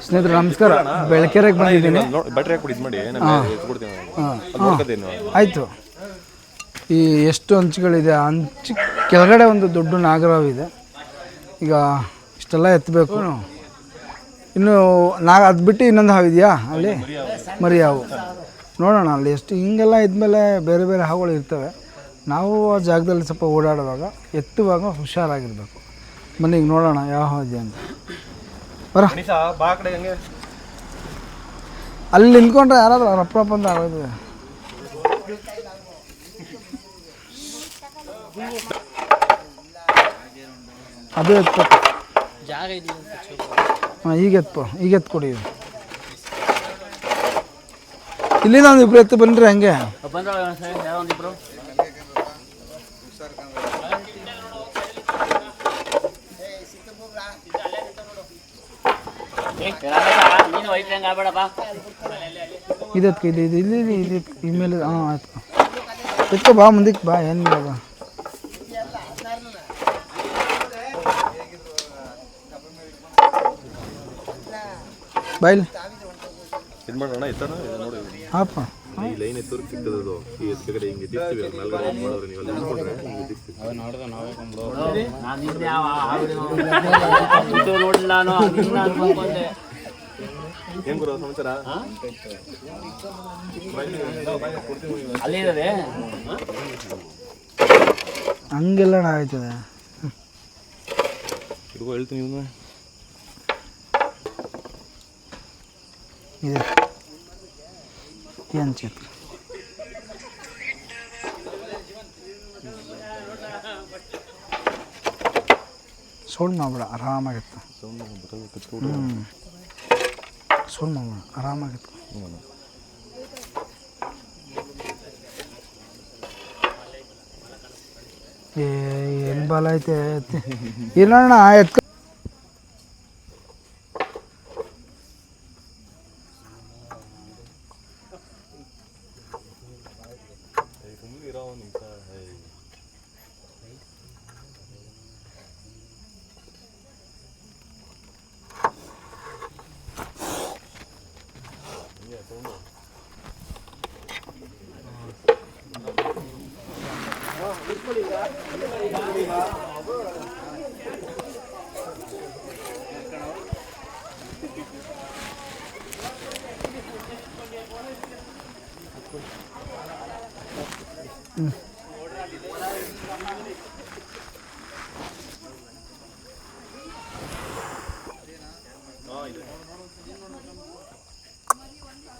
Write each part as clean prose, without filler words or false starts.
ಸ್ನೇಹಿತರೆ ನಮಸ್ಕಾರ. ಬೆಳಕೆರೆಗೆ ಬಂದಿದ್ದೀನಿ. ಆಯಿತು. ಈ ಎಷ್ಟು ಹಂಚುಗಳಿದೆ, ಹಂಚು ಕೆಳಗಡೆ ಒಂದು ದೊಡ್ಡ ನಾಗರವಿದೆ. ಈಗ ಇಷ್ಟೆಲ್ಲ ಎತ್ತಬೇಕು. ಇನ್ನು ಅದು ಬಿಟ್ಟು ಇನ್ನೊಂದು ಹಾವಿದೆಯಾ ಅಲ್ಲಿ, ಮರಿ ಹಾವು. ನೋಡೋಣ ಅಲ್ಲಿ ಎಷ್ಟು ಹಿಂಗೆಲ್ಲ ಇದ್ಮೇಲೆ ಬೇರೆ ಬೇರೆ ಹಾವುಗಳು ಇರ್ತವೆ. ನಾವು ಆ ಜಾಗದಲ್ಲಿ ಸ್ವಲ್ಪ ಓಡಾಡುವಾಗ ಎತ್ತುವಾಗ ಹುಷಾರಾಗಿರ್ಬೇಕು. ಬನ್ನಿ ಈಗ ನೋಡೋಣ ಯಾವ ಹಾವು ಇದೆ ಅಂತ. ಬರ ಅಲ್ಲಿ ನಿಂತ್ಕೊಂಡ್ರೆ ಯಾರಾದ್ರೂ ರಪ್ರಪ್ಪ ಅಂತ ಆಗೋದು. ಅದು ಎತ್ಕೊ. ಹಾಂ ಈಗ ಎತ್ಕೊಡಿ. ಇಲ್ಲಿಂದ ಒಂದು ಇಬ್ರು ಎತ್ತು ಬನ್ನಿರಿ. ಹಂಗೆ ಇದಕ್ಕೆ ಇಲ್ಲಿ ಮೇಲೆ. ಹಾಂ ಆಯ್ತು, ಎತ್ಕೊ. ಬಾ ಮುಂದಕ್ಕೆ ಬಾ. ಏನಿಲ್ಲ ಬಾ. ಬಾಯ್ಲಿ ಹಾಪ. ಹಂಗೆಲ್ಲ ಆಯ್ತದೆ. ಹೇಳ್ತೀನಿ ಇದೆ ಏನು ಚಿತ್ರ. ಸೌಂಡ್ ಮಾಡ್ಬೇಡ, ಆರಾಮಾಗಿತ್ತು. ಸೌಂಡ್ ಮಾಡ್ಬೇಡ, ಆರಾಮಾಗಿತ್ತು. ಏನು ಬಾಲ ಐತೆ ಇಲ್ಲಣ್ಣ. ಎತ್ಕ.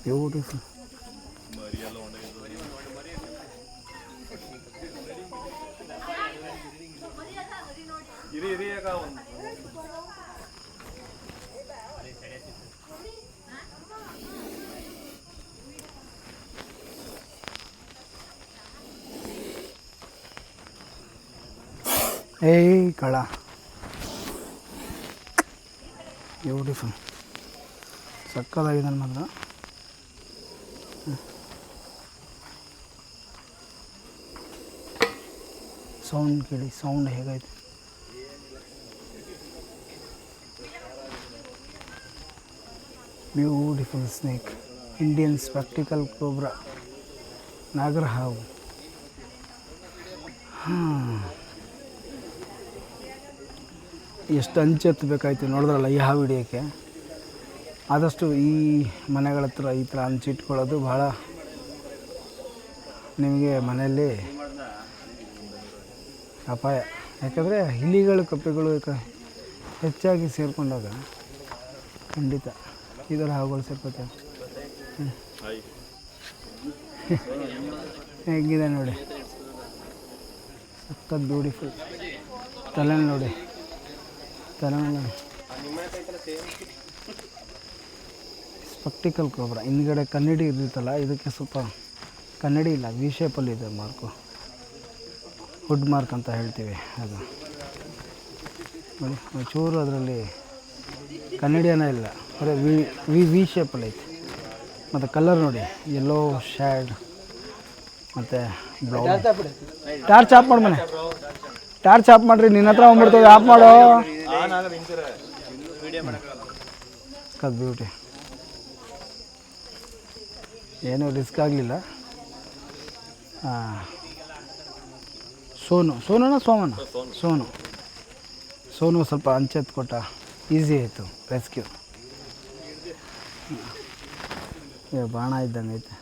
Beautiful. Hey, Kala. Beautiful. ಸಕ್ಕದಾಗಿದೆ ಮಾತ್ರ. ಸೌಂಡ್ ಕೇಳಿ, ಸೌಂಡ್ ಹೇಗೈತೆ. Beautiful snake, Indian spectacled cobra, ನಾಗರ ಹಾವು. ಎಷ್ಟು ಅಂಚು ಎತ್ತಬೇಕಾಯ್ತು ನೋಡಿದ್ರಲ್ಲ ಈ ಹಾವು ಹಿಡಿಯೋಕ್ಕೆ. ಆದಷ್ಟು ಈ ಮನೆಗಳ ಹತ್ರ ಈ ಥರ ಹಂಚಿಟ್ಕೊಳ್ಳೋದು ಭಾಳ ನಿಮಗೆ ಮನೆಯಲ್ಲಿ ಅಪಾಯ. ಯಾಕಂದರೆ ಇಲಿಗಳು ಕಪ್ಪೆಗಳು ಹೆಚ್ಚಾಗಿ ಸೇರಿಕೊಂಡಾಗ ಖಂಡಿತ ಇದರ ಹಾವುಗಳು ಸೇರ್ಕೋತೇವೆ. ಹೆಂಗಿದೆ ನೋಡಿ, ಸಖತ್ ಬ್ಯೂಟಿಫುಲ್. ತಲೆ ನೋಡಿ, ತಲೆ ನೋಡಿ, ಸ್ಪೆಕ್ಟಿಕಲ್ ಕೋಬ್ರಾ. ಹಿಂದ್ಗಡೆ ಕನ್ನಡಿ ಇರುತ್ತಲ್ಲ, ಇದಕ್ಕೆ ಸ್ವಲ್ಪ ಕನ್ನಡಿ ಇಲ್ಲ, ವಿ ಶೇಪಲ್ಲಿ ಇದೆ ಮಾರ್ಕು, ವುಡ್ ಮಾರ್ಕ್ ಅಂತ ಹೇಳ್ತೀವಿ ಅದು ನೋಡಿ. ಚೂರು ಅದರಲ್ಲಿ ಕನ್ನಡಿಯೇ ಇಲ್ಲ, ಬರೀ ವಿ ಶೇಪಲ್ಲಿ ಐತೆ. ಮತ್ತು ಕಲರ್ ನೋಡಿ, ಯೆಲ್ಲೋ ಶ್ಯಾಡ್ ಮತ್ತು ಬ್ರೌನ್. ಟಾರ್ಚ್ ಆಫ್ ಮಾಡಿ ಮನೆ, ಟಾರ್ಚ್ ಆಫ್ ಮಾಡಿರಿ, ನಿನ್ನ ಹತ್ರ ಹೋಗ್ಬಿಡ್ತದೆ, ಆಫ್ ಮಾಡೋ. ಅದು ಬ್ಯೂಟಿ, ಏನೂ ರಿಸ್ಕ್ ಆಗಲಿಲ್ಲ. ಸೋನುನ ಸೋನು ಸ್ವಲ್ಪ ಅಂಚೆತ್ತು ಕೊಟ್ಟ, ಈಸಿ ಆಯಿತು ರೆಸ್ಕ್ಯೂ. ಈಗ ಬಾಣ ಇದ್ದಂಗೆ ಐತೆ,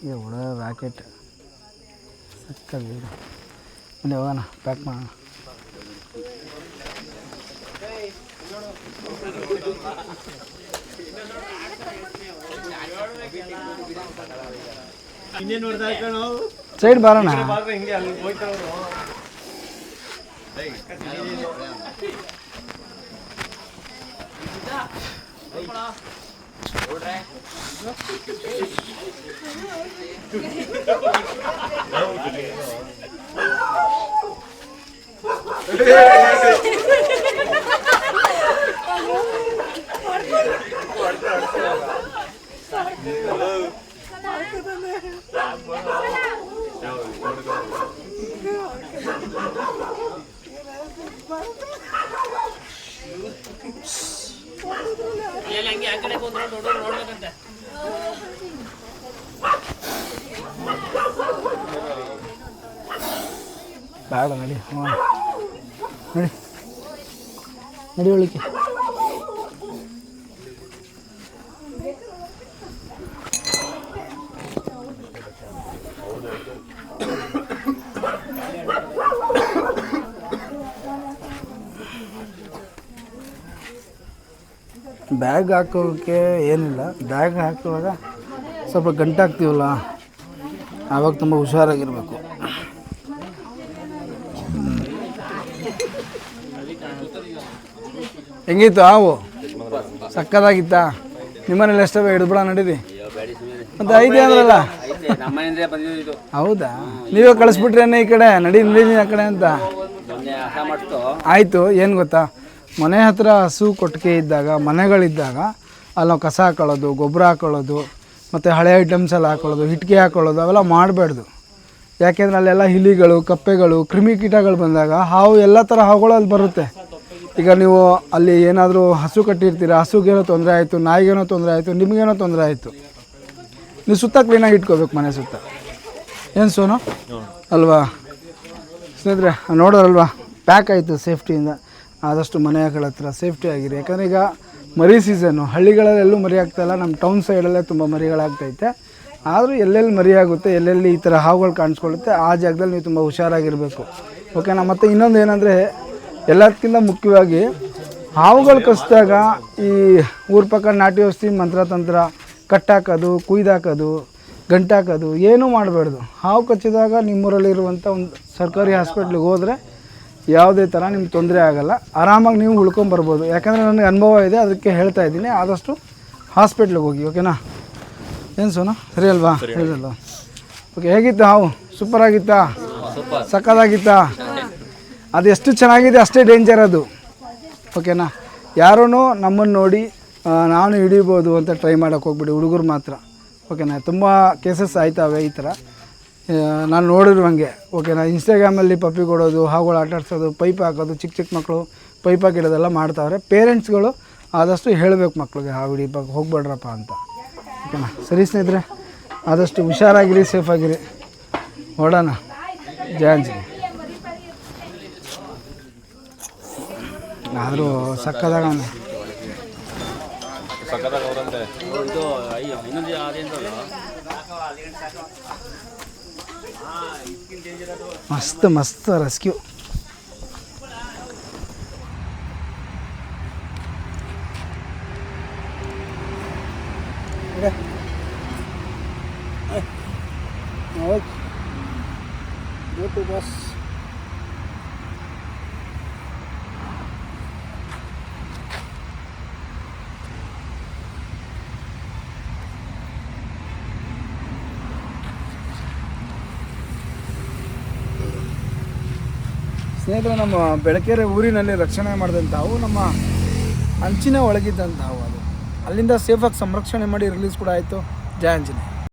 ಈಗ ಹೊಡ ರಾಕೆಟ್ ಸಕ್ಕದ. ಮುಂದೆ ಹೋಗೋಣ, ಪ್ಯಾಕ್ ಮಾಡೋಣ. ಸೈಡ್ ಬಾರೋಣ. ಬೇಡ ನಡಿ, ನಡಿ ನಡಿ ಒಳಕ್ಕೆ. ಬ್ಯಾಗ್ ಹಾಕೋಕ್ಕೆ ಏನಿಲ್ಲ, ಬ್ಯಾಗ್ ಹಾಕುವಾಗ ಸ್ವಲ್ಪ ಗಂಟಾಗ್ತೀವಲ್ಲ, ಆವಾಗ ತುಂಬ ಹುಷಾರಾಗಿರಬೇಕು. ಹೆಂಗಿತ್ತು ಹಾವು? ಸಕ್ಕದಾಗಿತ್ತಾ? ನಿಮ್ಮನೇಲಿ ಎಷ್ಟವ ಹಿಡಿದ್ಬಿಡ ನಡೀರಿ. ಮತ್ತು ಐದೇ ಅಂದ್ರಲ್ಲ, ಹೌದಾ? ನೀವೇ ಕಳಿಸ್ಬಿಟ್ರೇನೆ ಈ ಕಡೆ, ನಡೀನಿ ಆ ಕಡೆ ಅಂತ. ಆಯಿತು. ಏನು ಗೊತ್ತಾ, ಮನೆ ಹತ್ರ ಹಸು ಕೊಟ್ಟಿಗೆ ಇದ್ದಾಗ, ಮನೆಗಳಿದ್ದಾಗ ಅಲ್ಲಿ ನಾವು ಕಸ ಹಾಕೊಳ್ಳೋದು, ಗೊಬ್ಬರ ಹಾಕೊಳ್ಳೋದು, ಮತ್ತು ಹಳೆ ಐಟಮ್ಸ್ ಎಲ್ಲ ಹಾಕೊಳ್ಳೋದು, ಇಟ್ಟಿಗೆ ಹಾಕೊಳ್ಳೋದು, ಅವೆಲ್ಲ ಮಾಡಬಾರ್ದು. ಯಾಕೆಂದರೆ ಅಲ್ಲೆಲ್ಲ ಇಲಿಗಳು, ಕಪ್ಪೆಗಳು, ಕ್ರಿಮಿಕೀಟಗಳು ಬಂದಾಗ ಹಾವು ಎಲ್ಲ ಥರ ಹಾವುಗಳು ಅಲ್ಲಿ ಬರುತ್ತೆ. ಈಗ ನೀವು ಅಲ್ಲಿ ಏನಾದರೂ ಹಸು ಕಟ್ಟಿರ್ತೀರ, ಹಸುಗೇನೋ ತೊಂದರೆ ಆಯಿತು, ನಾಯಿಗೇನೋ ತೊಂದರೆ ಆಯಿತು, ನಿಮಗೇನೋ ತೊಂದರೆ ಆಯಿತು, ನೀವು ಸುತ್ತ ಕ್ಲೀನಾಗಿ ಇಟ್ಕೋಬೇಕು, ಮನೆ ಸುತ್ತ. ಏನು ಸೋನು ಅಲ್ವಾ ಸ್ನೇಹಿತರೆ? ನೋಡೋರಲ್ವಾ, ಪ್ಯಾಕ್ ಆಯಿತು ಸೇಫ್ಟಿಯಿಂದ. ಆದಷ್ಟು ಮನೆಗಳ ಹತ್ರ ಸೇಫ್ಟಿ ಆಗಿರಿ. ಯಾಕಂದರೆ ಈಗ ಮರಿ ಸೀಸನ್ನು, ಹಳ್ಳಿಗಳಲ್ಲೆಲ್ಲೂ ಮರಿ ಆಗ್ತಾಯಿಲ್ಲ, ನಮ್ಮ ಟೌನ್ ಸೈಡಲ್ಲೇ ತುಂಬ ಮರಿಗಳಾಗ್ತೈತೆ. ಆದರೂ ಎಲ್ಲೆಲ್ಲಿ ಮರಿ ಆಗುತ್ತೆ, ಎಲ್ಲೆಲ್ಲಿ ಈ ಥರ ಹಾವುಗಳು ಕಾಣಿಸ್ಕೊಳ್ಳುತ್ತೆ, ಆ ಜಾಗದಲ್ಲಿ ನೀವು ತುಂಬ ಹುಷಾರಾಗಿರಬೇಕು, ಓಕೆನಾ? ಮತ್ತು ಇನ್ನೊಂದು ಏನಂದರೆ, ಎಲ್ಲದಕ್ಕಿಂತ ಮುಖ್ಯವಾಗಿ ಹಾವುಗಳು ಕಚ್ಚಿದಾಗ ಈ ಊರ ಪಕ್ಕ ನಾಟಿ ಔಷಧಿ, ಮಂತ್ರತಂತ್ರ, ಕಟ್ಟಾಕೋದು, ಕುಯ್ದಾಕೋದು, ಗಂಟಾಕೋದು ಏನೂ ಮಾಡಬಾರ್ದು. ಹಾವು ಕಚ್ಚಿದಾಗ ನಿಮ್ಮೂರಲ್ಲಿರುವಂಥ ಒಂದು ಸರ್ಕಾರಿ ಹಾಸ್ಪಿಟ್ಲಿಗೆ ಹೋದರೆ ಯಾವುದೇ ಥರ ನಿಮ್ಗೆ ತೊಂದರೆ ಆಗೋಲ್ಲ, ಆರಾಮಾಗಿ ನೀವು ಉಳ್ಕೊಂಬರ್ಬೋದು. ಯಾಕಂದರೆ ನನಗೆ ಅನುಭವ ಇದೆ, ಅದಕ್ಕೆ ಹೇಳ್ತಾ ಇದ್ದೀನಿ. ಆದಷ್ಟು ಹಾಸ್ಪಿಟ್ಲಿಗೆ ಹೋಗಿ, ಓಕೆನಾ? ಏನು ಸೋನು, ಸರಿ ಅಲ್ವಾ? ಹೇಳಿದಲ್ವ? ಓಕೆ. ಹೇಗಿತ್ತು ಹಾವು? ಸೂಪರಾಗಿತ್ತಾ? ಸಕ್ಕತ್ತಾಗಿತ್ತಾ? ಅದು ಎಷ್ಟು ಚೆನ್ನಾಗಿದೆ ಅಷ್ಟೇ ಡೇಂಜರ್ ಅದು, ಓಕೆನಾ? ಯಾರೂ ನಮ್ಮನ್ನು ನೋಡಿ ನಾನು ಹಿಡಿಬೋದು ಅಂತ ಟ್ರೈ ಮಾಡೋಕ್ಕೆ ಹೋಗ್ಬಿಡಿ, ಹುಡುಗರು ಮಾತ್ರ, ಓಕೆನಾ? ತುಂಬ ಕೇಸಸ್ ಆಯ್ತವೆ ಈ ಥರ, ನಾನು ನೋಡಿರುವಂಗೆ, ಓಕೆನಾ? ಇನ್ಸ್ಟಾಗ್ರಾಮಲ್ಲಿ ಪಪ್ಪಿ ಕೊಡೋದು, ಹಾವುಗಳು ಆಟಾಡ್ಸೋದು, ಪೈಪ್ ಹಾಕೋದು, ಚಿಕ್ಕ ಚಿಕ್ಕ ಮಕ್ಕಳು ಪೈಪ್ ಹಾಕಿಡೋದೆಲ್ಲ ಮಾಡ್ತಾವ್ರೆ. ಪೇರೆಂಟ್ಸ್ಗಳು ಆದಷ್ಟು ಹೇಳಬೇಕು ಮಕ್ಕಳಿಗೆ, ಹಾವು ಹಿಡಿಯೋಕ್ಕೆ ಹೋಗ್ಬೇಡ್ರಪ್ಪ ಅಂತ, ಓಕೆನಾ? ಸರಿ ಸ್ನೇಹಿತರೆ, ಆದಷ್ಟು ಹುಷಾರಾಗಿರಿ, ಸೇಫಾಗಿರಿ. ಹೊಡೋಣ. ಜಯಾಂಜಿ ಆದರೂ ಸಕ್ಕದಾಗ ಮಸ್ತ್ ಮಸ್ತ್ rescue. Okay go to bus. ಸ್ನೇಹಿತರೆ, ನಮ್ಮ ಬೆಳಕೆರೆ ಊರಿನಲ್ಲಿ ರಕ್ಷಣೆ ಮಾಡಿದಂಥವು ನಮ್ಮ ಅಂಚಿನ ಒಳಗಿದ್ದಂಥವು. ಅದು ಅಲ್ಲಿಂದ ಸೇಫಾಗಿ ಸಂರಕ್ಷಣೆ ಮಾಡಿ ರಿಲೀಸ್ ಕೂಡ ಆಯಿತು. ಜಯ ಆಂಜನೇಯ.